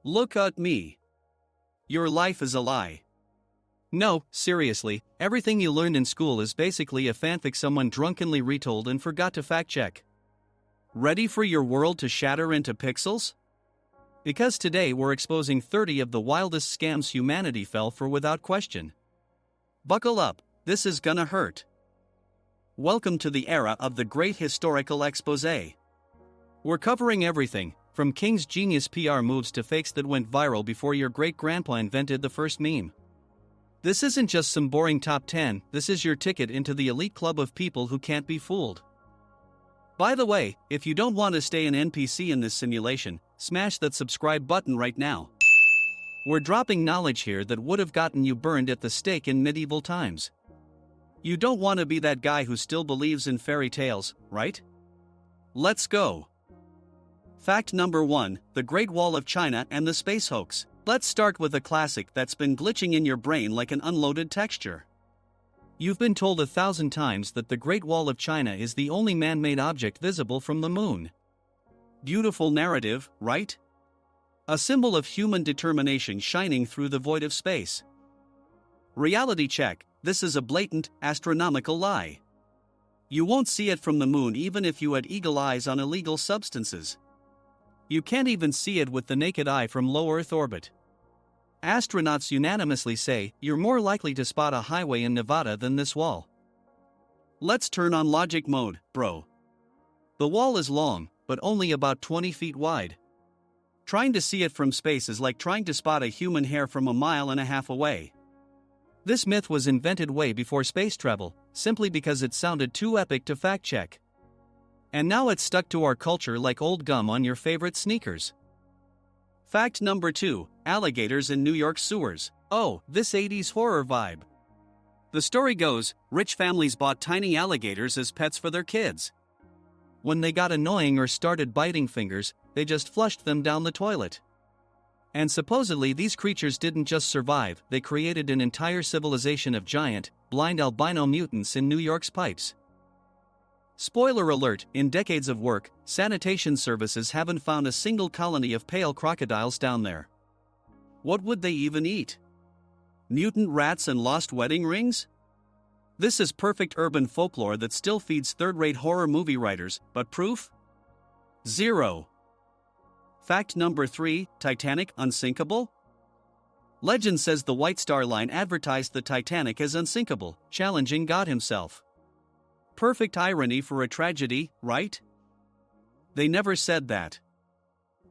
Look at me. Your life is a lie. No, seriously, everything you learned in school is basically a fanfic someone drunkenly retold and forgot to fact-check. Ready for your world to shatter into pixels? Because today we're exposing 30 of the wildest scams humanity fell for without question. Buckle up, this is gonna hurt. Welcome to the era of the great historical exposé. We're covering everything, from King's genius PR moves to fakes that went viral before your great-grandpa invented the first meme. This isn't just some boring top 10, this is your ticket into the elite club of people who can't be fooled. By the way, if you don't want to stay an NPC in this simulation, smash that subscribe button right now. We're dropping knowledge here that would have gotten you burned at the stake in medieval times. You don't want to be that guy who still believes in fairy tales, right? Let's go. Fact number 1, the Great Wall of China and the space hoax. Let's start with a classic that's been glitching in your brain like an unloaded texture. You've been told 1,000 times that the Great Wall of China is the only man-made object visible from the moon. Beautiful narrative, right? A symbol of human determination shining through the void of space. Reality check, this is a blatant, astronomical lie. You won't see it from the moon even if you had eagle eyes on illegal substances. You can't even see it with the naked eye from low Earth orbit. Astronauts unanimously say you're more likely to spot a highway in Nevada than this wall. Let's turn on logic mode, bro. The wall is long, but only about 20 feet wide. Trying to see it from space is like trying to spot a human hair from a mile and a half away. This myth was invented way before space travel, simply because it sounded too epic to fact-check. And now it's stuck to our culture like old gum on your favorite sneakers. Fact number 2, alligators in New York sewers. Oh, this 80s horror vibe. The story goes, rich families bought tiny alligators as pets for their kids. When they got annoying or started biting fingers, they just flushed them down the toilet. And supposedly these creatures didn't just survive, they created an entire civilization of giant, blind albino mutants in New York's pipes. Spoiler alert, in decades of work, sanitation services haven't found a single colony of pale crocodiles down there. What would they even eat? Mutant rats and lost wedding rings? This is perfect urban folklore that still feeds third-rate horror movie writers, but proof? Zero. Fact number 3, Titanic unsinkable? Legend says the White Star Line advertised the Titanic as unsinkable, challenging God himself. Perfect irony for a tragedy, right? They never said that.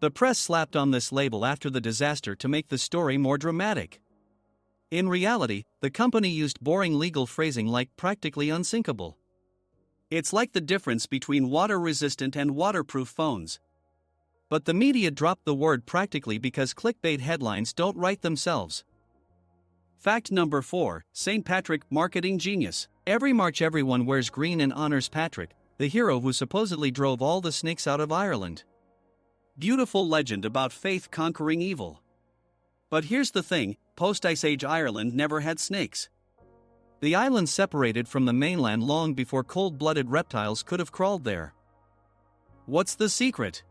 The press slapped on this label after the disaster to make the story more dramatic. In reality, the company used boring legal phrasing like practically unsinkable. It's like the difference between water-resistant and waterproof phones. But the media dropped the word practically because clickbait headlines don't write themselves. Fact number 4, St. Patrick marketing genius. Every March everyone wears green and honors Patrick, the hero who supposedly drove all the snakes out of Ireland. Beautiful legend about faith conquering evil. But here's the thing, post-Ice Age Ireland never had snakes. The island separated from the mainland long before cold-blooded reptiles could have crawled there. What's the secret?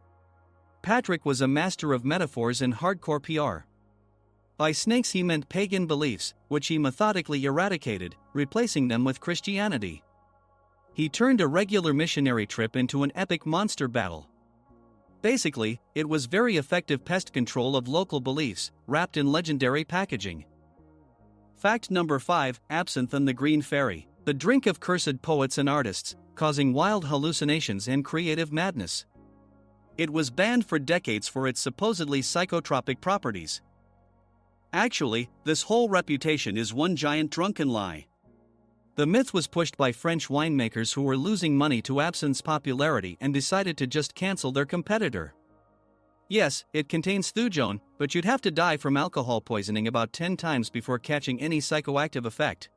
Patrick was a master of metaphors and hardcore PR. By snakes he meant pagan beliefs, which he methodically eradicated, replacing them with Christianity. He turned a regular missionary trip into an epic monster battle. Basically, it was very effective pest control of local beliefs, wrapped in legendary packaging. Fact number 5, Absinthe and the Green Fairy, the drink of cursed poets and artists, causing wild hallucinations and creative madness. It was banned for decades for its supposedly psychotropic properties. Actually, this whole reputation is one giant drunken lie. The myth was pushed by French winemakers who were losing money to absinthe's popularity and decided to just cancel their competitor. Yes, it contains thujone, but you'd have to die from alcohol poisoning about 10 times before catching any psychoactive effect.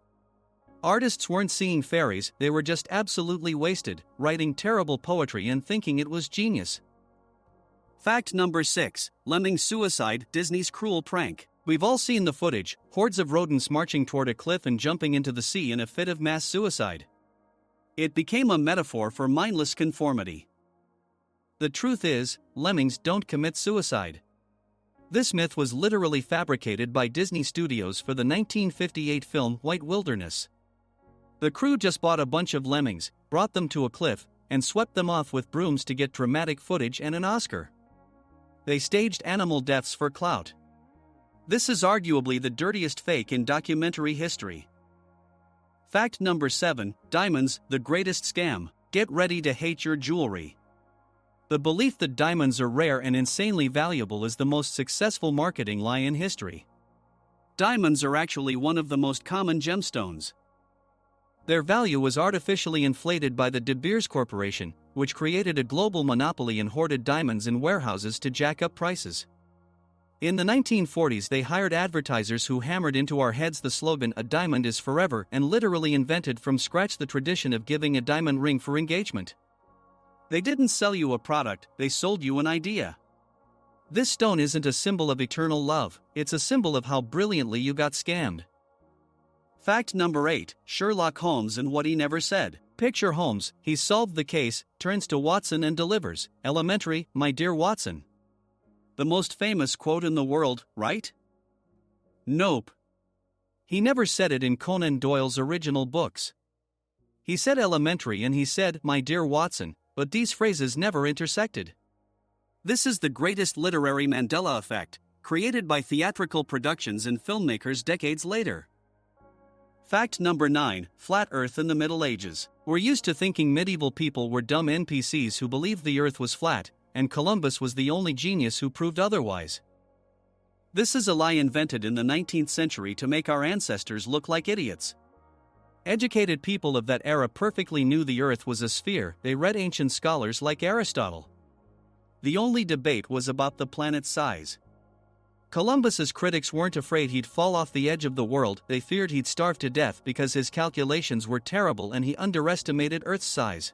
Artists weren't seeing fairies, they were just absolutely wasted, writing terrible poetry and thinking it was genius. Fact number 6, Lemming suicide, Disney's cruel prank. We've all seen the footage, hordes of rodents marching toward a cliff and jumping into the sea in a fit of mass suicide. It became a metaphor for mindless conformity. The truth is, lemmings don't commit suicide. This myth was literally fabricated by Disney Studios for the 1958 film White Wilderness. The crew just bought a bunch of lemmings, brought them to a cliff, and swept them off with brooms to get dramatic footage and an Oscar. They staged animal deaths for clout. This is arguably the dirtiest fake in documentary history. Fact number 7, diamonds, the greatest scam. Get ready to hate your jewelry. The belief that diamonds are rare and insanely valuable is the most successful marketing lie in history. Diamonds are actually one of the most common gemstones. Their value was artificially inflated by the De Beers Corporation, which created a global monopoly and hoarded diamonds in warehouses to jack up prices. In the 1940s, they hired advertisers who hammered into our heads the slogan "A diamond is forever" and literally invented from scratch the tradition of giving a diamond ring for engagement. They didn't sell you a product, they sold you an idea. This stone isn't a symbol of eternal love, it's a symbol of how brilliantly you got scammed. Fact number 8, Sherlock Holmes and what he never said. Picture Holmes, he's solved the case, turns to Watson and delivers, "Elementary, my dear Watson." The most famous quote in the world, right? Nope. He never said it in Conan Doyle's original books. He said elementary and he said, "my dear Watson," but these phrases never intersected. This is the greatest literary Mandela effect, created by theatrical productions and filmmakers decades later. Fact number 9, flat Earth in the Middle Ages. We're used to thinking medieval people were dumb NPCs who believed the Earth was flat, and Columbus was the only genius who proved otherwise. This is a lie invented in the 19th century to make our ancestors look like idiots. Educated people of that era perfectly knew the Earth was a sphere. They read ancient scholars like Aristotle. The only debate was about the planet's size. Columbus's critics weren't afraid he'd fall off the edge of the world, they feared he'd starve to death because his calculations were terrible and he underestimated Earth's size.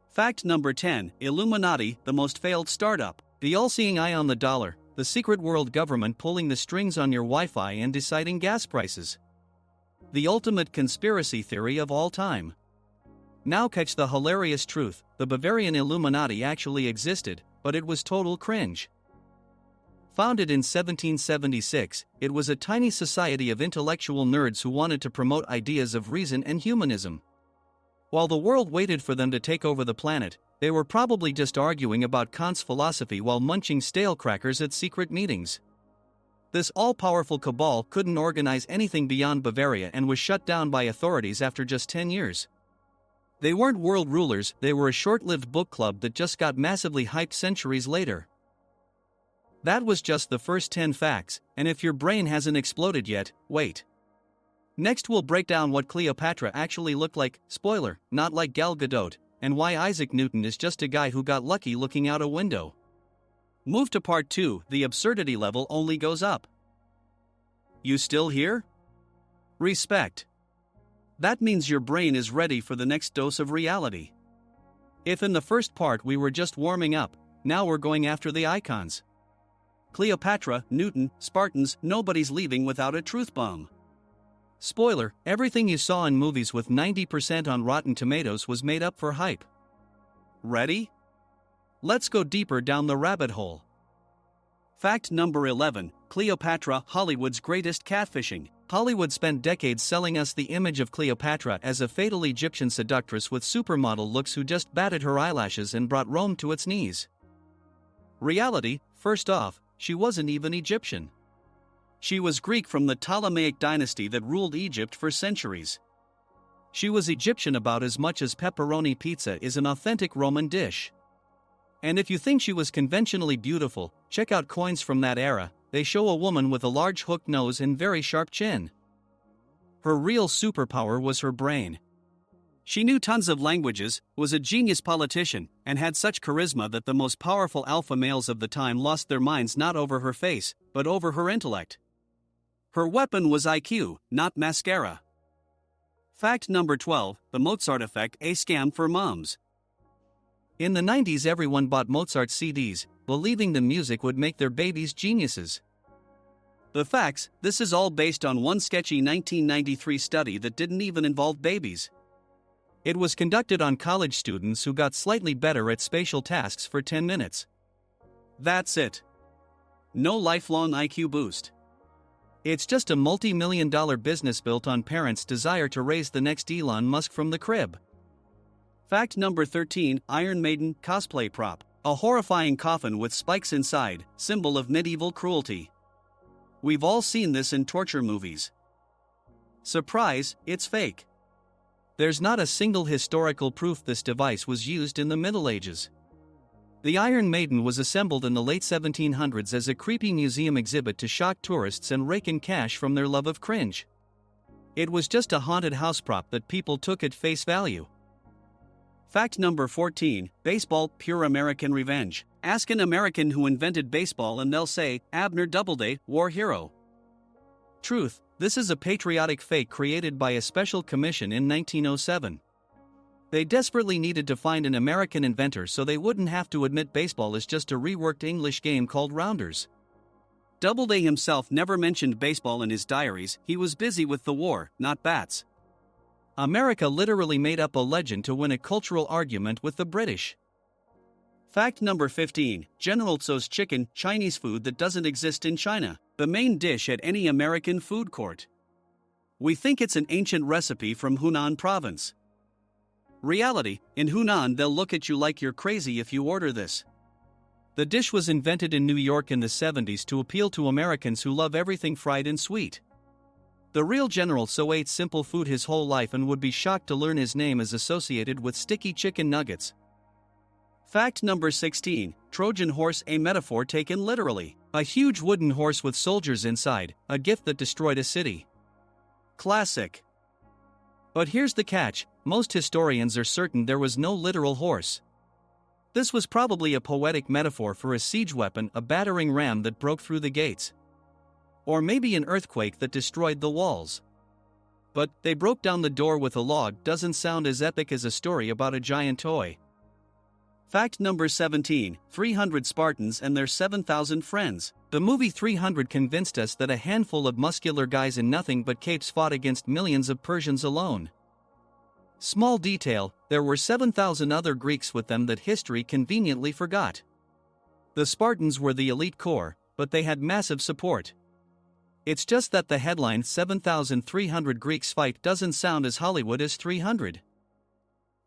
Fact number 10, Illuminati, the most failed startup. The all-seeing eye on the dollar, the secret world government pulling the strings on your Wi-Fi and deciding gas prices. The ultimate conspiracy theory of all time. Now catch the hilarious truth, the Bavarian Illuminati actually existed, but it was total cringe. Founded in 1776, it was a tiny society of intellectual nerds who wanted to promote ideas of reason and humanism. While the world waited for them to take over the planet, they were probably just arguing about Kant's philosophy while munching stale crackers at secret meetings. This all-powerful cabal couldn't organize anything beyond Bavaria and was shut down by authorities after just 10 years. They weren't world rulers, they were a short-lived book club that just got massively hyped centuries later. That was just the first 10 facts, and if your brain hasn't exploded yet, wait. Next we'll break down what Cleopatra actually looked like, spoiler, not like Gal Gadot, and why Isaac Newton is just a guy who got lucky looking out a window. Move to part 2, the absurdity level only goes up. You still here? Respect. That means your brain is ready for the next dose of reality. If in the first part we were just warming up, now we're going after the icons. Cleopatra, Newton, Spartans, nobody's leaving without a truth bomb. Spoiler, everything you saw in movies with 90% on Rotten Tomatoes was made up for hype. Ready? Let's go deeper down the rabbit hole. Fact number 11, Cleopatra, Hollywood's greatest catfishing. Hollywood spent decades selling us the image of Cleopatra as a fatal Egyptian seductress with supermodel looks who just batted her eyelashes and brought Rome to its knees. Reality, first off, she wasn't even Egyptian. She was Greek from the Ptolemaic dynasty that ruled Egypt for centuries. She was Egyptian about as much as pepperoni pizza is an authentic Roman dish. And if you think she was conventionally beautiful, check out coins from that era. They show a woman with a large hooked nose and very sharp chin. Her real superpower was her brain. She knew tons of languages, was a genius politician, and had such charisma that the most powerful alpha males of the time lost their minds not over her face, but over her intellect. Her weapon was IQ, not mascara. Fact number 12, the Mozart effect, a scam for moms. In the 90s everyone bought Mozart CDs, believing the music would make their babies geniuses. The facts, this is all based on one sketchy 1993 study that didn't even involve babies. It was conducted on college students who got slightly better at spatial tasks for 10 minutes. That's it. No lifelong IQ boost. It's just a multi-million-dollar business built on parents' desire to raise the next Elon Musk from the crib. Fact number 13, Iron Maiden cosplay prop. A horrifying coffin with spikes inside, symbol of medieval cruelty. We've all seen this in torture movies. Surprise, it's fake. There's not a single historical proof this device was used in the Middle Ages. The Iron Maiden was assembled in the late 1700s as a creepy museum exhibit to shock tourists and rake in cash from their love of cringe. It was just a haunted house prop that people took at face value. Fact number 14, baseball, pure American revenge. Ask an American who invented baseball and they'll say, Abner Doubleday, war hero. Truth, this is a patriotic fake created by a special commission in 1907. They desperately needed to find an American inventor so they wouldn't have to admit baseball is just a reworked English game called rounders. Doubleday himself never mentioned baseball in his diaries, he was busy with the war, not bats. America literally made up a legend to win a cultural argument with the British. Fact number 15, General Tso's chicken, Chinese food that doesn't exist in China, the main dish at any American food court. We think it's an ancient recipe from Hunan province. Reality, in Hunan they'll look at you like you're crazy if you order this. The dish was invented in New York in the 70s to appeal to Americans who love everything fried and sweet. The real General Tso ate simple food his whole life and would be shocked to learn his name is associated with sticky chicken nuggets. Fact number 16, Trojan horse, a metaphor taken literally. A huge wooden horse with soldiers inside, a gift that destroyed a city. Classic. But here's the catch, most historians are certain there was no literal horse. This was probably a poetic metaphor for a siege weapon, a battering ram that broke through the gates. Or maybe an earthquake that destroyed the walls. But, they broke down the door with a log doesn't sound as epic as a story about a giant toy. Fact number 17, 300 Spartans and their 7,000 friends. The movie 300 convinced us that a handful of muscular guys in nothing but capes fought against millions of Persians alone. Small detail, there were 7,000 other Greeks with them that history conveniently forgot. The Spartans were the elite corps, but they had massive support. It's just that the headline 7,300 Greeks fight doesn't sound as Hollywood as 300.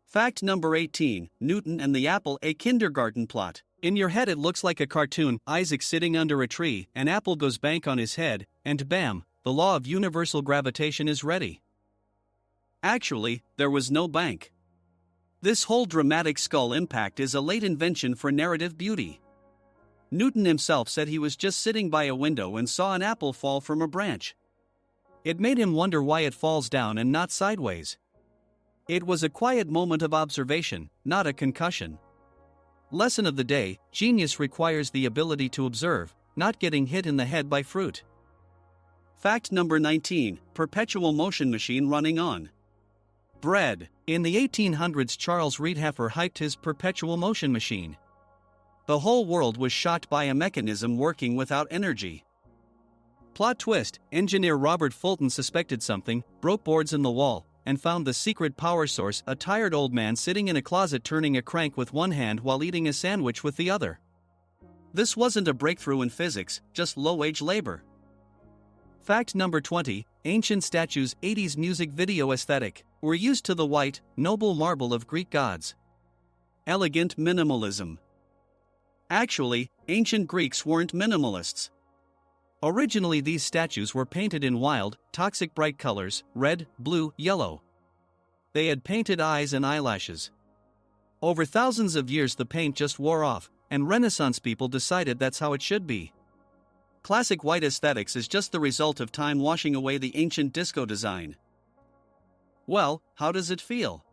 Fact number 18, Newton and the apple, a kindergarten plot. In your head it looks like a cartoon, Isaac sitting under a tree, an apple goes bank on his head, and bam, the law of universal gravitation is ready. Actually, there was no bank. This whole dramatic skull impact is a late invention for narrative beauty. Newton himself said he was just sitting by a window and saw an apple fall from a branch. It made him wonder why it falls down and not sideways. It was a quiet moment of observation, not a concussion. Lesson of the day, genius requires the ability to observe, not getting hit in the head by fruit. Fact number 19, perpetual motion machine running on bread. In the 1800s Charles Riedheffer hyped his perpetual motion machine. The whole world was shocked by a mechanism working without energy. Plot twist, engineer Robert Fulton suspected something, broke boards in the wall, and found the secret power source, a tired old man sitting in a closet turning a crank with one hand while eating a sandwich with the other. This wasn't a breakthrough in physics, just low-wage labor. Fact number 20, ancient statues, 80s music video aesthetic, were used to the white, noble marble of Greek gods. Elegant minimalism. Actually, ancient Greeks weren't minimalists. Originally these statues were painted in wild, toxic bright colors, red, blue, yellow. They had painted eyes and eyelashes. Over thousands of years the paint just wore off, and Renaissance people decided that's how it should be. Classic white aesthetics is just the result of time washing away the ancient disco design. Well, how does it feel?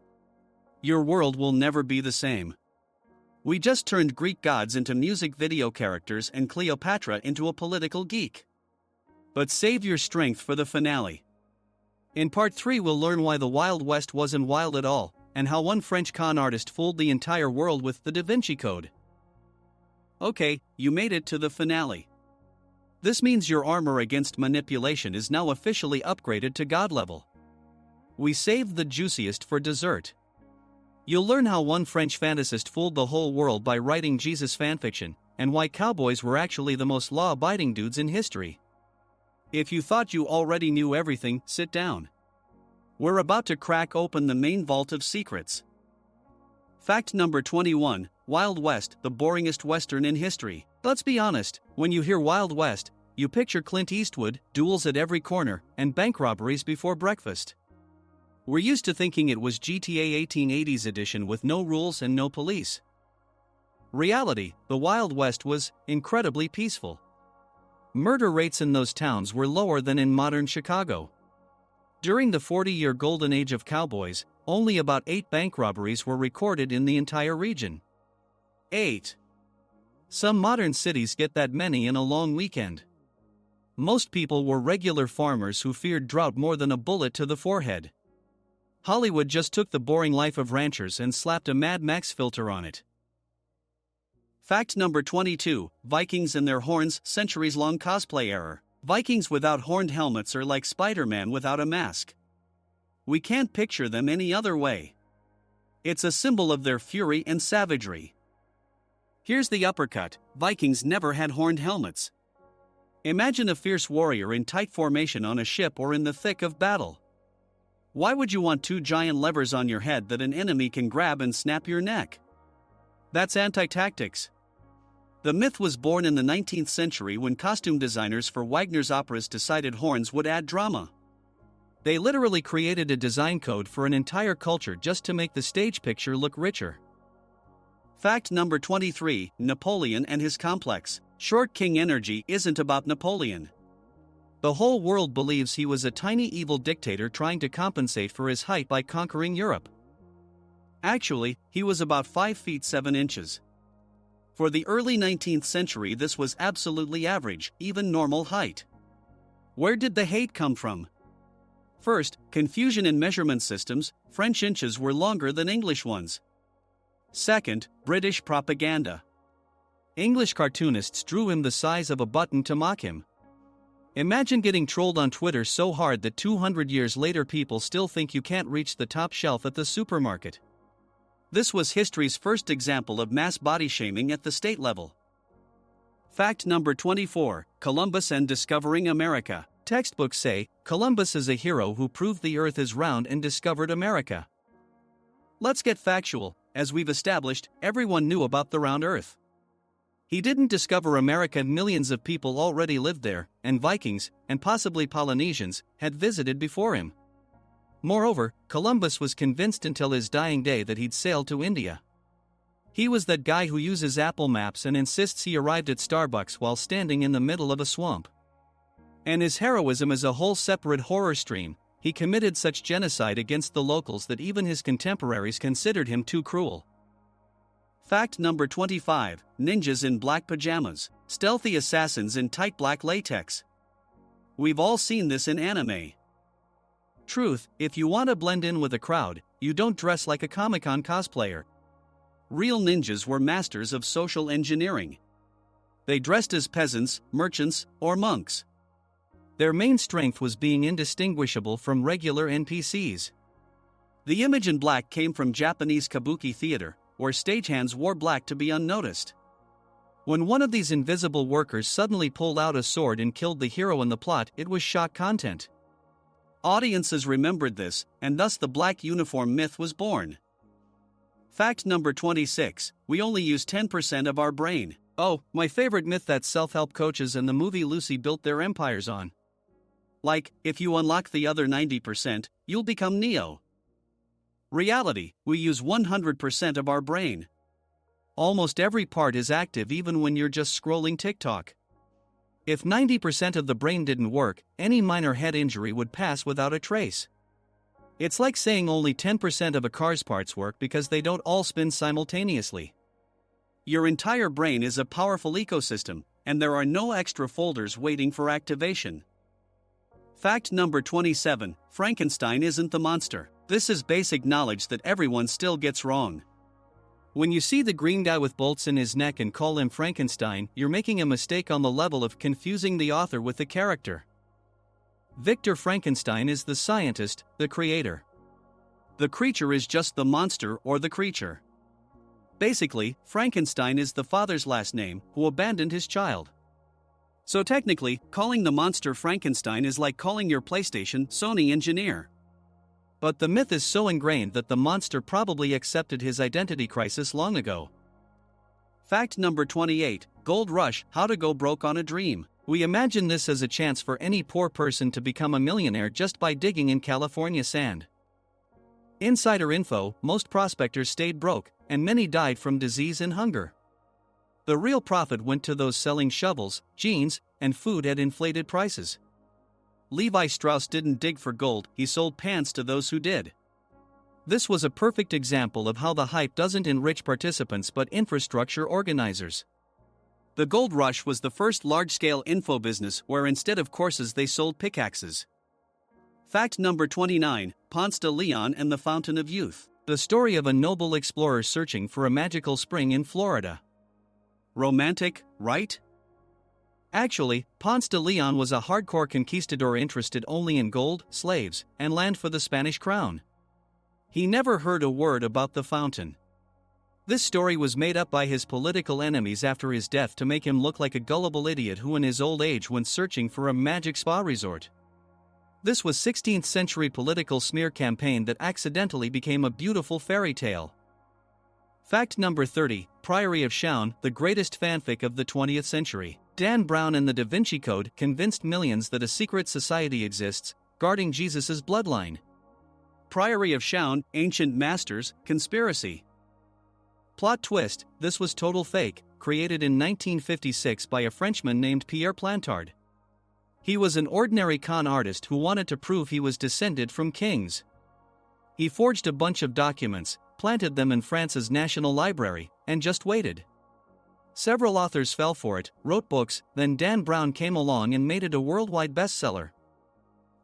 Your world will never be the same. We just turned Greek gods into music video characters and Cleopatra into a political geek. But save your strength for the finale. In part 3 we'll learn why the Wild West wasn't wild at all, and how one French con artist fooled the entire world with the Da Vinci Code. Okay, you made it to the finale. This means your armor against manipulation is now officially upgraded to God level. We saved the juiciest for dessert. You'll learn how one French fantasist fooled the whole world by writing Jesus fanfiction, and why cowboys were actually the most law-abiding dudes in history. If you thought you already knew everything, sit down. We're about to crack open the main vault of secrets. Fact number 21, Wild West, the boringest western in history. Let's be honest, when you hear Wild West, you picture Clint Eastwood, duels at every corner, and bank robberies before breakfast. We're used to thinking it was GTA 1880s edition with no rules and no police. Reality, the Wild West was incredibly peaceful. Murder rates in those towns were lower than in modern Chicago. During the 40-year golden age of cowboys, only about 8 bank robberies were recorded in the entire region. 8. Some modern cities get that many in a long weekend. Most people were regular farmers who feared drought more than a bullet to the forehead. Hollywood just took the boring life of ranchers and slapped a Mad Max filter on it. Fact number 22, Vikings and their horns, centuries-long cosplay error. Vikings without horned helmets are like Spider-Man without a mask. We can't picture them any other way. It's a symbol of their fury and savagery. Here's the uppercut, Vikings never had horned helmets. Imagine a fierce warrior in tight formation on a ship or in the thick of battle. Why would you want 2 giant levers on your head that an enemy can grab and snap your neck? That's anti-tactics. The myth was born in the 19th century when costume designers for Wagner's operas decided horns would add drama. They literally created a design code for an entire culture just to make the stage picture look richer. Fact number 23, Napoleon and his complex. Short king energy isn't about Napoleon. The whole world believes he was a tiny evil dictator trying to compensate for his height by conquering Europe. Actually, he was about 5 feet 7 inches. For the early 19th century, this was absolutely average, even normal height. Where did the hate come from? First, confusion in measurement systems. French inches were longer than English ones. Second, British propaganda. English cartoonists drew him the size of a button to mock him. Imagine getting trolled on Twitter so hard that 200 years later people still think you can't reach the top shelf at the supermarket. This was history's first example of mass body shaming at the state level. Fact number 24, Columbus and discovering America. Textbooks say, Columbus is a hero who proved the earth is round and discovered America. Let's get factual. As we've established, everyone knew about the round earth. He didn't discover America, millions of people already lived there, and Vikings, and possibly Polynesians, had visited before him. Moreover, Columbus was convinced until his dying day that he'd sailed to India. He was that guy who uses Apple Maps and insists he arrived at Starbucks while standing in the middle of a swamp. And his heroism is a whole separate horror stream. He committed such genocide against the locals that even his contemporaries considered him too cruel. Fact number 25, ninjas in black pajamas, stealthy assassins in tight black latex. We've all seen this in anime. Truth, if you want to blend in with a crowd, you don't dress like a Comic-Con cosplayer. Real ninjas were masters of social engineering. They dressed as peasants, merchants, or monks. Their main strength was being indistinguishable from regular NPCs. The image in black came from Japanese kabuki theater, where stagehands wore black to be unnoticed. When one of these invisible workers suddenly pulled out a sword and killed the hero in the plot, it was shock content. Audiences remembered this, and thus the black uniform myth was born. Fact number 26, we only use 10% of our brain. Oh, my favorite myth that self-help coaches and the movie Lucy built their empires on. Like, if you unlock the other 90%, you'll become Neo. Reality, we use 100% of our brain. Almost every part is active even when you're just scrolling TikTok. If 90% of the brain didn't work, any minor head injury would pass without a trace. It's like saying only 10% of a car's parts work because they don't all spin simultaneously. Your entire brain is a powerful ecosystem, and there are no extra folders waiting for activation. Fact number 27, Frankenstein isn't the monster. This is basic knowledge that everyone still gets wrong. When you see the green guy with bolts in his neck and call him Frankenstein, you're making a mistake on the level of confusing the author with the character. Victor Frankenstein is the scientist, the creator. The creature is just the monster or the creature. Basically, Frankenstein is the father's last name who abandoned his child. So technically, calling the monster Frankenstein is like calling your PlayStation Sony engineer. But the myth is so ingrained that the monster probably accepted his identity crisis long ago. Fact number 28, Gold Rush, how to go broke on a dream. We imagine this as a chance for any poor person to become a millionaire just by digging in California sand. Insider info, most prospectors stayed broke, and many died from disease and hunger. The real profit went to those selling shovels, jeans, and food at inflated prices. Levi Strauss didn't dig for gold, he sold pants to those who did. This was a perfect example of how the hype doesn't enrich participants but infrastructure organizers. The gold rush was the first large-scale info business where instead of courses they sold pickaxes. Fact number 29, Ponce de Leon and the Fountain of Youth. The story of a noble explorer searching for a magical spring in Florida. Romantic, right? Actually, Ponce de Leon was a hardcore conquistador interested only in gold, slaves, and land for the Spanish crown. He never heard a word about the fountain. This story was made up by his political enemies after his death to make him look like a gullible idiot who in his old age went searching for a magic spa resort. This was 16th century political smear campaign that accidentally became a beautiful fairy tale. Fact number 30, Priory of Chaon, the greatest fanfic of the 20th century. Dan Brown and the Da Vinci Code convinced millions that a secret society exists, guarding Jesus' bloodline. Priory of Chaon, Ancient Masters, Conspiracy. Plot twist, this was total fake, created in 1956 by a Frenchman named Pierre Plantard. He was an ordinary con artist who wanted to prove he was descended from kings. He forged a bunch of documents, planted them in France's National Library, and just waited. Several authors fell for it, wrote books, then Dan Brown came along and made it a worldwide bestseller.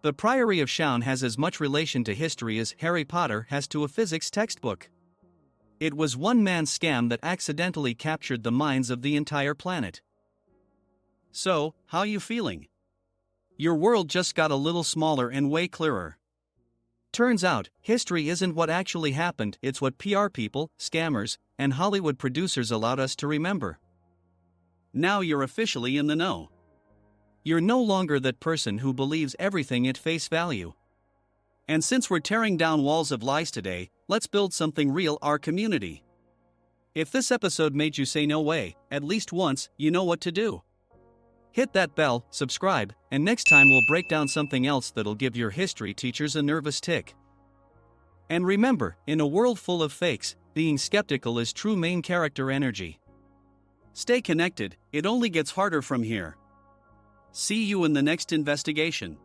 The Priory of Chaon has as much relation to history as Harry Potter has to a physics textbook. It was one man's scam that accidentally captured the minds of the entire planet. So, how you feeling? Your world just got a little smaller and way clearer. Turns out, history isn't what actually happened, it's what PR people, scammers, and Hollywood producers allowed us to remember. Now you're officially in the know. You're no longer that person who believes everything at face value. And since we're tearing down walls of lies today, let's build something real, our community. If this episode made you say no way, at least once, you know what to do. Hit that bell, subscribe, and next time we'll break down something else that'll give your history teachers a nervous tick. And remember, in a world full of fakes, being skeptical is true main character energy. Stay connected, it only gets harder from here. See you in the next investigation.